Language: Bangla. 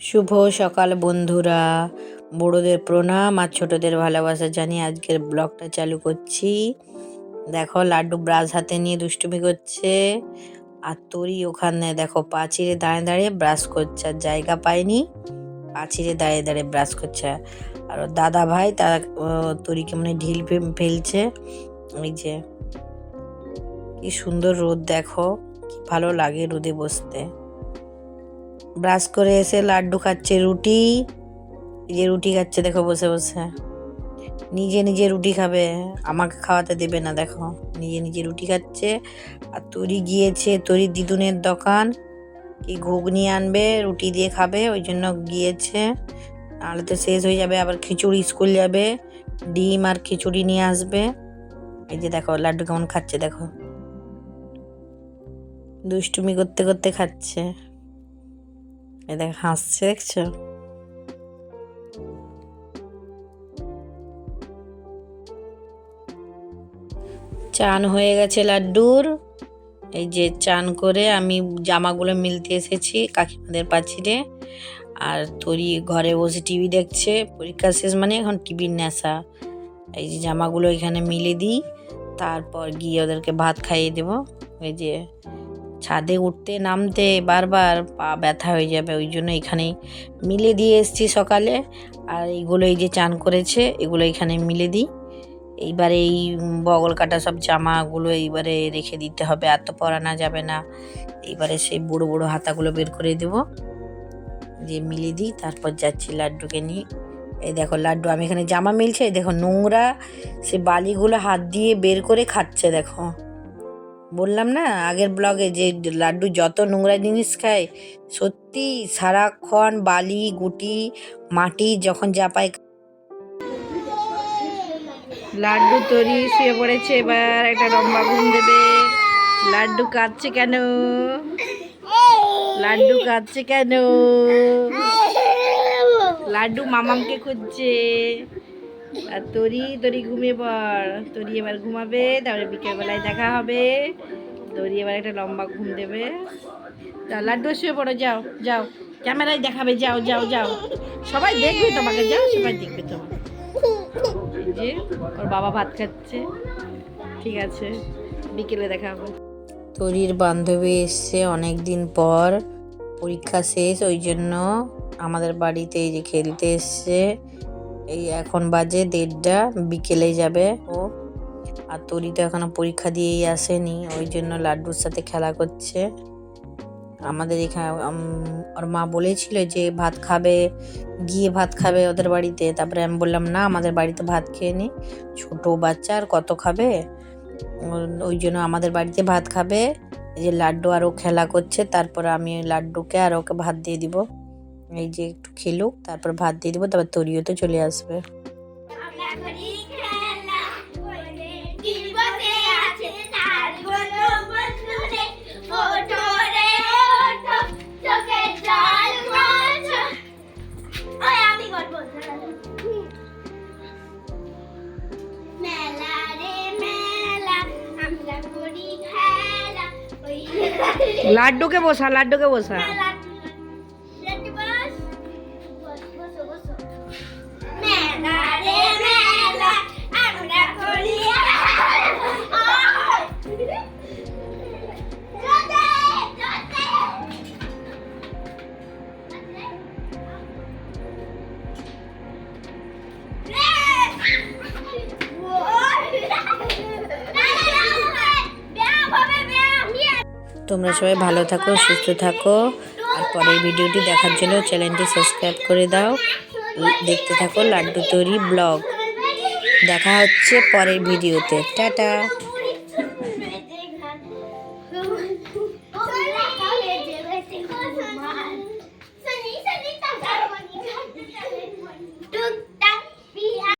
শুভ সকাল বন্ধুরা, বড়দের প্রণাম আর ছোটদের ভালোবাসা জানিয়ে আজকের ব্লগটা চালু করছি। দেখো লাড্ডু ব্রাশ হাতে নিয়ে দুষ্টুমি করছে, আর তরি ওখানে দেখো পাঁচিরে দাঁড়িয়ে দাঁড়িয়ে ব্রাশ করছে, আর জায়গা পায়নি পাঁচিরে দাঁড়িয়ে দাঁড়িয়ে ব্রাশ করছে। আর ওর দাদা ভাই তারা তরিকে মানে ঢিল ফেলছে। এই যে কি সুন্দর রোদ, দেখো কি ভালো লাগে রোদে বসতে। ব্রাশ করে এসে লাড্ডু খাচ্ছে রুটি, এই যে রুটি খাচ্ছে দেখো বসে বসে, নিজে নিজে রুটি খাবে, আমাকে খাওয়াতে দেবে না। দেখো নিজে নিজে রুটি খাচ্ছে। আর তরি গিয়েছে তরি দিদুনের দোকান, কি ঘুগনি আনবে রুটি দিয়ে খাবে, ওই জন্য গিয়েছে, নাহলে তো শেষ হয়ে যাবে। আবার খিচুড়ি স্কুল যাবে, ডিম আর খিচুড়ি নিয়ে আসবে। এই যে দেখো লাড্ডু কেমন খাচ্ছে, দেখো দুষ্টুমি করতে করতে খাচ্ছে। এই দেখো হাসছে, দেখছো? চান হয়ে গেছে লাড্ডুর। এই যে চান করে আমি জামাগুলো মিলতে এসেছি কাকিমাদের পাঁচিরে, আর তরি ঘরে বসে টিভি দেখছে, পরীক্ষা শেষ মানে এখন টিভির নেশা। এই যে জামাগুলো এখানে মিলে দিই, তারপর গিয়ে ওদেরকে ভাত খাইয়ে দেব। এই যে ছাদে উঠতে নামতে বারবার পা ব্যথা হয়ে যাবে, ওই জন্য এখানেই মিলে দিয়ে এসছি সকালে। আর এইগুলো এই যে চান করেছে এগুলো এখানে মিলে দিই। এইবারে এই বগল কাটা সব জামাগুলো এইবারে রেখে দিতে হবে, আর তো পরানো যাবে না। এইবারে সেই বুড়ো বুড়ো হাতাগুলো বের করে দেবো, দিয়ে মিলে দিই, তারপর যাচ্ছি লাড্ডুকে নিয়ে। এই দেখো লাড্ডু আমি এখানে জামা মিলছে, এই দেখো নোংরা সে বালিগুলো হাত দিয়ে বের করে খাচ্ছে। দেখো বললাম না আগের ব্লগে যে লাড্ডু যত নোংরা জিনিস খায়, সত্যি সারাক্ষণ বালি গুটি মাটি যখন যা পায়। লাড্ডু তৈরি শুয়ে পড়েছে, এবার একটা লম্বা ঘুম দেবে। লাড্ডু কাঁদছে কেন? লাড্ডু কাঁদছে কেন? লাড্ডু মামামকে খুঁজছে। আর তরি ঘুমিয়ে পড়, তরি এবার ঘুমাবে, তারপরে বিকেলবেলায় দেখা হবে। তরি এবার একটা লম্বা ঘুম দেবে। তা লাড্ডু শুয়ে পড়ো, যাও যাও, ক্যামেরায় দেখাবে, যাও যাও যাও, সবাই দেখবে তোমাকে, যাও সবাই দেখবে তোমাকে। যে ওর বাবা ভাত খাচ্ছে, ঠিক আছে বিকেলে দেখা হবে। তরির বান্ধবী এসছে অনেক দিন পর, পরীক্ষা শেষ, ওই জন্য আমাদের বাড়িতে এই যে খেলতে এসছে। এই এখন বাজে 1:30, বিকেলে যাবে ও। আর তরি তো এখনো পরীক্ষা দিয়েই আসেনি, ওই জন্য লাড্ডুর সাথে খেলা করছে। আমাদের এখানে ওর মা বলেছিল যে ভাত খাবে, গিয়ে ভাত খাবে ওদের বাড়িতে, তারপরে আমি বললাম না আমাদের বাড়িতে ভাত খেয়ে নি, ছোট বাচ্চা আর কত খাবে, ওই জন্য আমাদের বাড়িতে ভাত খাবে। এই যে লাড্ডু আরও খেলা করছে, তারপর আমি লাড্ডুকে আর ওকে ভাত দিয়ে দিব। এই যে একটু খেলুক, তারপর ভাত দিয়ে দিব, তারপর তরিও তো চলে আসবে। লাড্ডুকে বসা, লাড্ডুকে বসা। তোমরা সবাই ভালো থাকো, সুস্থ থাকো, আর পরের ভিডিওটি দেখার জন্য চ্যানেলটি সাবস্ক্রাইব করে দাও। দেখতে থাকো লাড্ডু তৈরি ব্লগ। দেখা হচ্ছে পরের ভিডিওতে, টাটা।